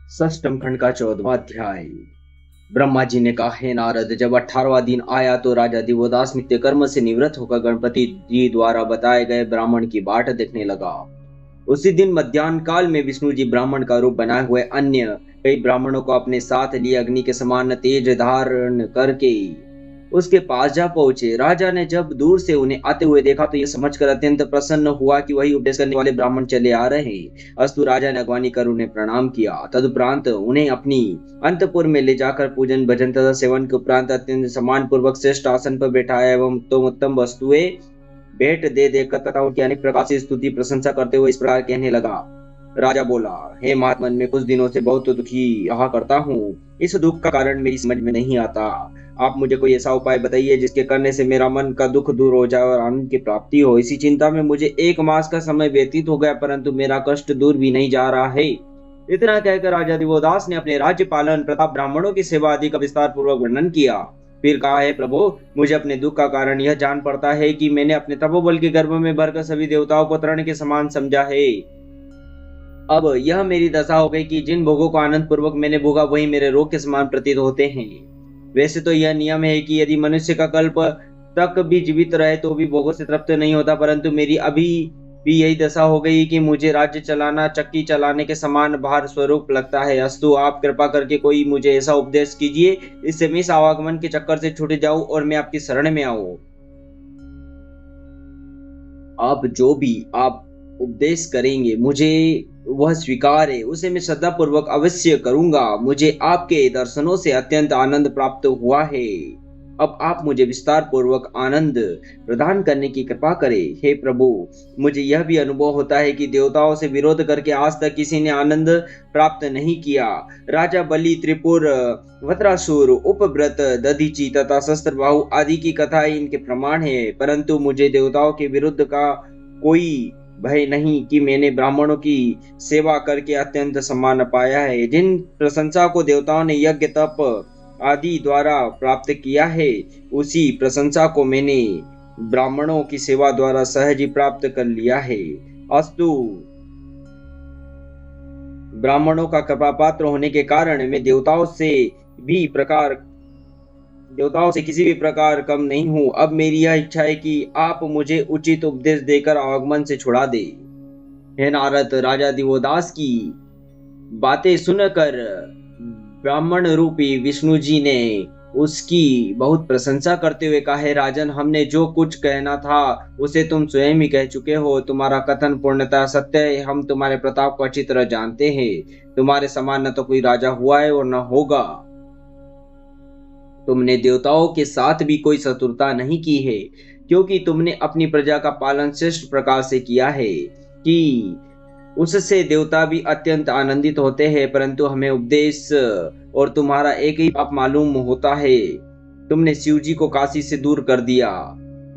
षष्टम खंड का 14वां अध्याय। ब्रह्मा जी ने कहा, हे नारद, जब 18वां दिन आया तो राजा दिवोदास नित्य कर्म से निवृत्त होकर गणपति जी द्वारा बताए गए ब्राह्मण की बाट देखने लगा। उसी दिन मध्याह्न काल में विष्णु जी ब्राह्मण का रूप बनाए हुए अन्य कई ब्राह्मणों को अपने साथ लिए अग्नि के समान तेज धारण करके उसके पास जा पहुंचे। राजा ने जब दूर से उन्हें आते हुए देखा तो यह समझकर अत्यंत प्रसन्न हुआ कि वही उपदेश करने वाले ब्राह्मण चले आ रहे हैं। अस्तु, राजा ने अगवानी कर उन्हें प्रणाम किया। तदुपरांत उन्हें अपनी अंतपुर में ले जाकर पूजन भजन तथा सेवन के उपरांत अत्यंत सम्मान पूर्वक श्रेष्ठ आसन पर बैठाया एवं तो उत्तम वस्तुएं भेंट दे देकर तथा उनकी अनेक प्रकार से स्तुति प्रशंसा करते हुए इस प्रकार कहने लगा। राजा बोला, हे महात्मन, मैं कुछ दिनों से बहुत दुखी रहा करता हूँ। इस दुख का कारण मेरी समझ में नहीं आता। आप मुझे कोई ऐसा उपाय बताइए जिसके करने से मेरा मन का दुख दूर हो जाए और आनंद की प्राप्ति हो। इसी चिंता में मुझे 1 मास का समय व्यतीत हो गया, परंतु मेरा कष्ट दूर भी नहीं जा रहा है। इतना कहकर राजा दिवोदास ने अपने राज्य पालन, प्रताप, ब्राह्मणों की सेवा आदि का विस्तार पूर्वक वर्णन किया। फिर कहा, है प्रभु, मुझे अपने दुख का कारण यह जान पड़ता है कि मैंने अपने तपोबल के गर्भ में भरकर सभी देवताओं को तृण के समान समझा है। अब यह मेरी दशा हो गई कि जिन भोगों को आनंद पूर्वक मैंने भोगा वही मेरे रोग के समान प्रतीत होते हैं। वैसे तो यह नियम है कि यदि मनुष्य का कल्प तक भी जीवित रहे तो भी भोगों से तृप्त नहीं होता, परंतु मेरी अभी भी यही दशा हो गई कि मुझे राज्य चलाना चक्की चलाने के समान भार स्वरूप लगता है। अस्तु, आप कृपा करके कोई मुझे ऐसा उपदेश कीजिए इससे मैं इस आवागमन के चक्कर से छूट जाऊं और मैं आपकी शरण में आऊं। आप जो भी आप उपदेश करेंगे मुझे वह स्वीकार है, उसे मैं श्रद्धा पूर्वक अवश्य करूंगा। मुझे आपके दर्शनों से अत्यंत आनंद प्राप्त हुआ है। अब आप मुझे विस्तार पूर्वक आनंद प्रदान करने की कृपा करें। हे प्रभु, मुझे यह भी अनुभव होता है कि देवताओं से विरोध करके आज तक किसी ने आनंद प्राप्त नहीं किया। राजा बलि, त्रिपुर, वत्रासुर, उपव्रत, दधीची तथा शस्त्रबाहु आदि की कथाएं इनके प्रमाण है, परंतु मुझे देवताओं के विरुद्ध का कोई भय नहीं कि मैंने ब्राह्मणों की सेवा करके अत्यंत सम्मान पाया है। जिन प्रशंसा को देवताओं ने यज्ञ, तप आदि द्वारा प्राप्त किया है, उसी प्रशंसा को मैंने ब्राह्मणों की सेवा द्वारा सहज ही प्राप्त कर लिया है। अस्तु, ब्राह्मणों का कृपा पात्र होने के कारण मैं देवताओं से किसी भी प्रकार कम नहीं हूँ। अब मेरी यह इच्छा है कि आप मुझे उचित उपदेश देकर आवागमन से छुड़ा दे। हे नारद, राजा दिवोदास की बातें सुनकर ब्राह्मण रूपी विष्णु जी ने उसकी बहुत प्रशंसा करते हुए कहा, है राजन, हमने जो कुछ कहना था उसे तुम स्वयं ही कह चुके हो। तुम्हारा कथन पूर्णतः सत्य है। हम तुम्हारे प्रताप को अच्छी तरह जानते हैं। तुम्हारे समान न तो कोई राजा हुआ है और न होगा। तुमने देवताओं के साथ भी कोई शत्रुता नहीं की है, क्योंकि तुमने अपनी प्रजा का पालन श्रेष्ठ प्रकार से किया है कि उससे देवता भी अत्यंत आनंदित होते हैं। परंतु हमें उपदेश और तुम्हारा एक ही पाप मालूम होता है। तुमने शिव जी को काशी से दूर कर दिया।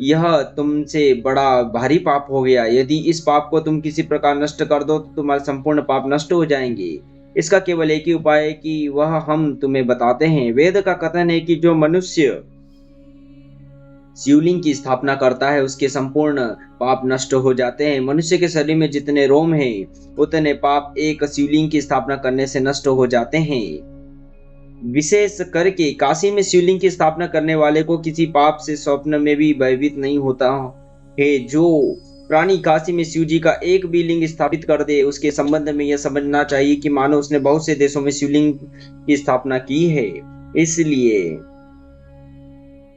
यह तुमसे बड़ा भारी पाप हो गया। यदि इस पाप को तुम किसी प्रकार नष्ट कर दो तो तुम्हारे संपूर्ण पाप नष्ट हो जाएंगे। इसका केवल एक ही उपाय है कि वह हम तुम्हें बताते हैं। वेद का कथन है कि जो मनुष्य शिवलिंग की स्थापना करता है उसके संपूर्ण पाप नष्ट हो जाते हैं। मनुष्य के शरीर में जितने रोम हैं उतने पाप एक शिवलिंग की स्थापना करने से नष्ट हो जाते हैं। विशेष करके काशी में शिवलिंग की स्थापना करने वाले को किसी पाप से स्वप्न में भी भयभीत नहीं होता है। जो प्राणी काशी में शिव जी का एक भी लिंग स्थापित कर दे, उसके संबंध में यह समझना चाहिए कि मानो उसने बहुत से देशों में शिवलिंग की स्थापना की है। इसलिए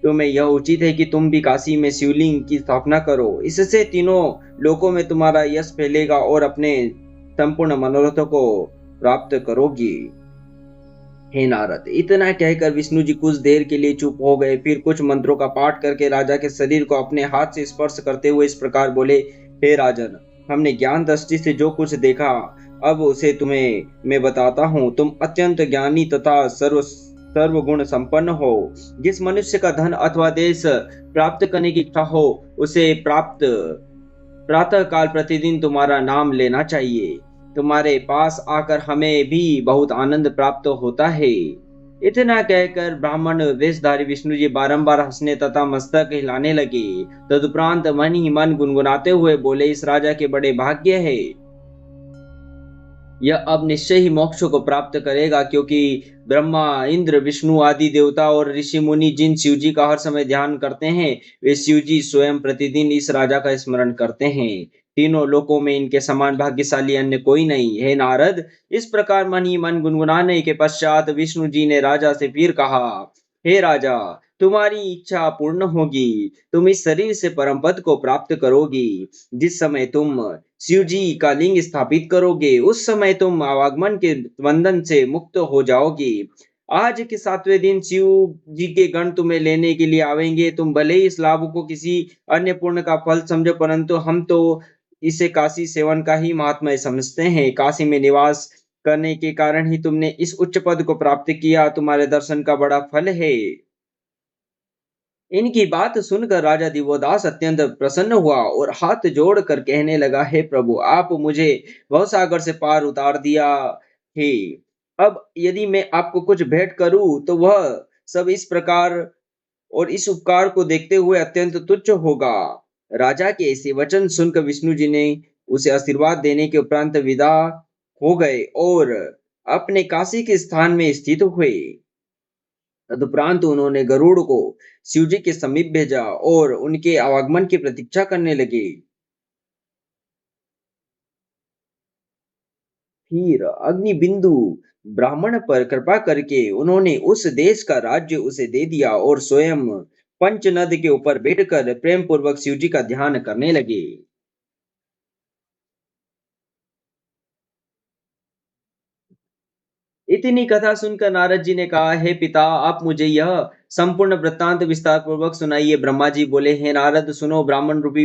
तुम्हें यह उचित है कि तुम भी काशी में शिवलिंग की स्थापना करो। इससे तीनों लोकों में तुम्हारा यश फैलेगा और अपने संपूर्ण मनोरथों को प्राप्त करोगे। हे नारद, इतना कहकर विष्णु जी कुछ देर के लिए चुप हो गए। फिर कुछ मंत्रों का पाठ करके राजा के शरीर को अपने हाथ से स्पर्श करते हुए इस प्रकार बोले, हे राजन, हमने ज्ञान दृष्टि से जो कुछ देखा अब उसे तुम्हें मैं बताता हूँ। तुम अत्यंत ज्ञानी तथा सर्वगुण संपन्न हो। जिस मनुष्य का धन अथवा देश प्राप्त करने की इच्छा हो उसे प्रातः काल प्रतिदिन तुम्हारा नाम लेना चाहिए। तुम्हारे पास आकर हमें भी बहुत आनंद प्राप्त होता है। इतना कहकर ब्राह्मण वेशधारी विष्णु जी बारंबार हंसने तथा मस्तक हिलाने लगे। तदुपरांत मन ही मन गुनगुनाते हुए बोले, इस राजा के बड़े भाग्य है यह अब निश्चय ही मोक्ष को प्राप्त करेगा, क्योंकि ब्रह्मा, इंद्र, विष्णु आदि देवता और ऋषि मुनि जिन शिव जी का हर समय ध्यान करते हैं, वे शिव जी स्वयं प्रतिदिन इस राजा का स्मरण करते हैं। तीनों लोकों में इनके समान भाग्यशाली अन्य कोई नहीं है नारद। इस प्रकार मन ही मन गुनगुनाने के पश्चात विष्णु जी ने राजा से फिर कहा, हे राजा, तुम्हारी इच्छा पूर्ण होगी। तुम इस शरीर से परम पद को प्राप्त करोगी। जिस समय तुम शिव जी का लिंग स्थापित करोगे, उस समय तुम आवागमन के बंधन से मुक्त हो जाओगी। आज के 7वें दिन शिव जी के गण तुम्हें लेने के लिए आवेंगे। तुम भले ही इस लाभ को किसी अन्य पुण्य का फल समझो, परंतु हम तो इसे काशी सेवन का ही महात्म्य समझते हैं। काशी में निवास करने के कारण ही तुमने इस उच्च पद को प्राप्त किया। तुम्हारे दर्शन का बड़ा फल है। इनकी बात सुनकर राजा दिवोदास अत्यंत प्रसन्न हुआ और हाथ जोड़कर कहने लगा, हे प्रभु, आप मुझे भवसागर से पार उतार दिया है। अब यदि मैं आपको कुछ भेंट करूं तो वह सब इस प्रकार और इस उपकार को देखते हुए अत्यंत तुच्छ होगा। राजा के ऐसे वचन सुनकर विष्णु जी ने उसे आशीर्वाद देने के उपरांत विदा हो गए और अपने काशी के स्थान में स्थित हुए। तदुपरांत उन्होंने गरुड़ को शिवजी के समीप भेजा और उनके आवागमन की प्रतीक्षा करने लगे। फिर अग्नि बिंदु ब्राह्मण पर कृपा करके उन्होंने उस देश का राज्य उसे दे दिया और स्वयं पंचनद के ऊपर बैठकर प्रेम पूर्वक शिवजी का ध्यान करने लगे। इतनी कथा सुनकर नारद जी ने कहा, हे पिता, आप मुझे यह संपूर्ण वृत्तांत विस्तार पूर्वक सुनाइए। ब्रह्मा जी बोले, हे नारद, सुनो। ब्राह्मण रूपी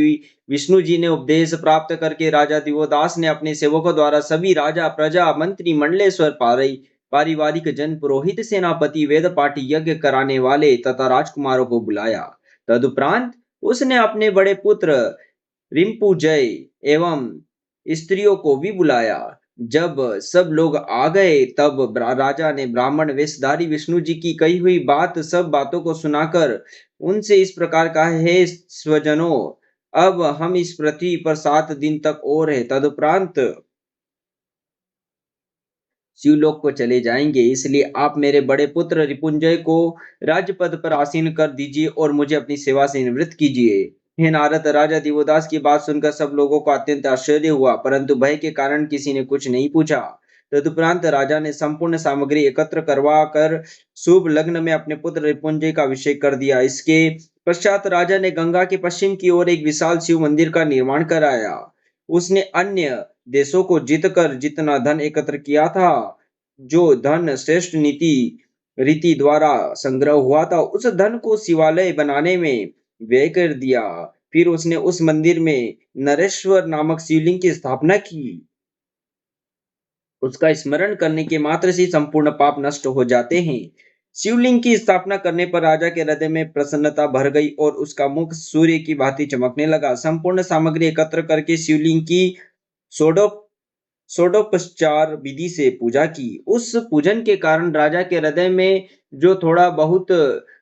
विष्णु जी ने उपदेश प्राप्त करके राजा दिवोदास ने अपने सेवकों द्वारा सभी राजा, प्रजा, मंत्री, मंडलेश्वर, पारिवारिक जन, पुरोहित, सेनापति, वेद पाठी, यज्ञ कराने वाले तथा राजकुमारों को बुलाया। तदुपरांत उसने अपने बड़े पुत्र रिम्पुजय एवं स्त्रियों को भी बुलाया। जब सब लोग आ गए, तब राजा ने ब्राह्मण वेशधारी विष्णु जी की कही हुई सब बातों को सुनाकर उनसे इस प्रकार कहा, हे स्वजनों, अब हम इस पृथ्वी पर 7 दिन तक और है, तदुपरांत शिवलोक को चले जाएंगे। इसलिए आप मेरे बड़े पुत्र रिपुंजय को राजपद पर आसीन कर दीजिए और मुझे अपनी सेवा से निवृत्त कीजिए। हे नारद, राजा दिवोदास की बात सुनकर सब लोगों को अत्यंत आश्चर्य हुआ, परंतु भय के कारण किसी ने कुछ नहीं पूछा। तदुपरांत राजा ने संपूर्ण सामग्री एकत्र करवा कर शुभ लग्न में अपने पुत्र रिपुंजय का अभिषेक कर दिया। इसके पश्चात राजा ने गंगा के पश्चिम की ओर एक विशाल शिव मंदिर का निर्माण कराया। उसने अन्य देशों को जीतकर जितना धन एकत्र किया था, जो धन श्रेष्ठ नीति रीति द्वारा संग्रह हुआ था, उस धन को शिवालय बनाने में व्यय कर दिया। फिर उसने उस मंदिर में नरेश्वर नामक शिवलिंग की स्थापना की। उसका स्मरण करने के मात्र से संपूर्ण पाप नष्ट हो जाते हैं। शिवलिंग की स्थापना करने पर राजा के हृदय में प्रसन्नता भर गई और उसका मुख सूर्य की भांति चमकने लगा। संपूर्ण सामग्री एकत्र करके शिवलिंग की षोडो षोडोपचार विधि से पूजा की। उस पूजन के कारण राजा के हृदय में जो थोड़ा बहुत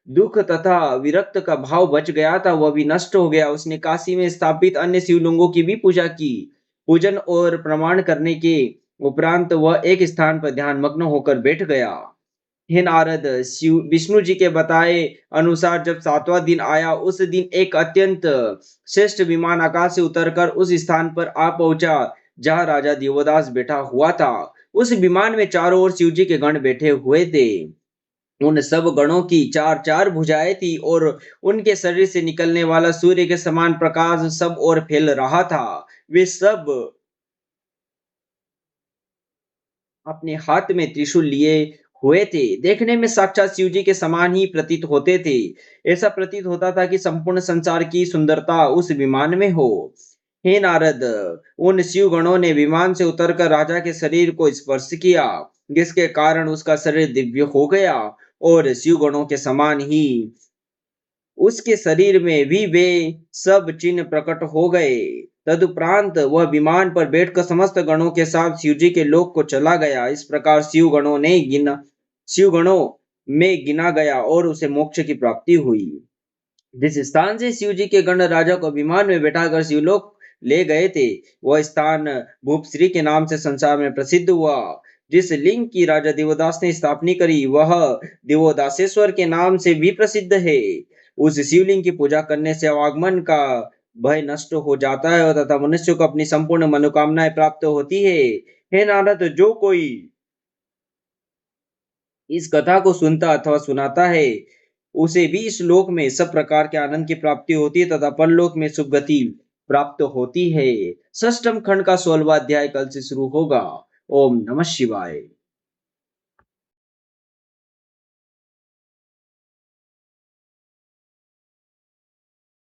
दुख तथा विरक्त का भाव बच गया था, वह भी नष्ट हो गया। उसने काशी में स्थापित अन्य शिवलिंगों की भी पूजा की। पूजन और प्रमाण करने के उपरांत वह एक स्थान पर ध्यान मग्न होकर बैठ गया। हे नारद, शिव विष्णु जी के बताए अनुसार जब 7वां दिन आया, उस दिन एक अत्यंत श्रेष्ठ विमान आकाश से उतरकर उस स्थान पर आ पहुंचा जहां राजा दिवोदास बैठा हुआ था। उस विमान में चारों ओर शिव जी के गण बैठे हुए थे। उन सब गणों की चार चार भुजाएं थी और उनके शरीर से निकलने वाला सूर्य के समान प्रकाश सब ओर फैल रहा था। वे सब अपने हाथ में त्रिशूल लिए हुए थे। देखने में साक्षात शिव जी के समान ही प्रतीत होते थे। ऐसा प्रतीत होता था कि संपूर्ण संसार की सुंदरता उस विमान में हो। हे नारद, उन शिव गणों ने विमान से उतरकर राजा के शरीर को स्पर्श किया, जिसके कारण उसका शरीर दिव्य हो गया और शिव गणों के समान ही उसके शरीर में भी वे सब चिन्ह प्रकट हो गए। तदुपरांत वह विमान पर बैठकर समस्त गणों के साथ शिवजी के लोक को चला गया। इस प्रकार शिव गणों में गिना गया और उसे मोक्ष की प्राप्ति हुई। जिस स्थान से शिव जी के गण राजा को विमान में बैठाकर शिवलोक ले गए थे। वह स्थान भूपश्री के नाम से संसार में प्रसिद्ध हुआ। जिस लिंग की राजा देवदास ने स्थापना करी वह दिवोदासेश्वर के नाम से भी प्रसिद्ध है। उस शिवलिंग की पूजा करने से आवागमन का भय नष्ट हो जाता है और तथा मनुष्य को अपनी संपूर्ण मनोकामनाएं प्राप्त होती है। हे नारद, जो कोई इस कथा को सुनता अथवा सुनाता है उसे भी इस लोक में सब प्रकार के आनंद की प्राप्ति होती है तथा परलोक में सुगति प्राप्त होती है। षष्ठम खंड का 16वां अध्याय कल से शुरू होगा। ओम नमः शिवाय।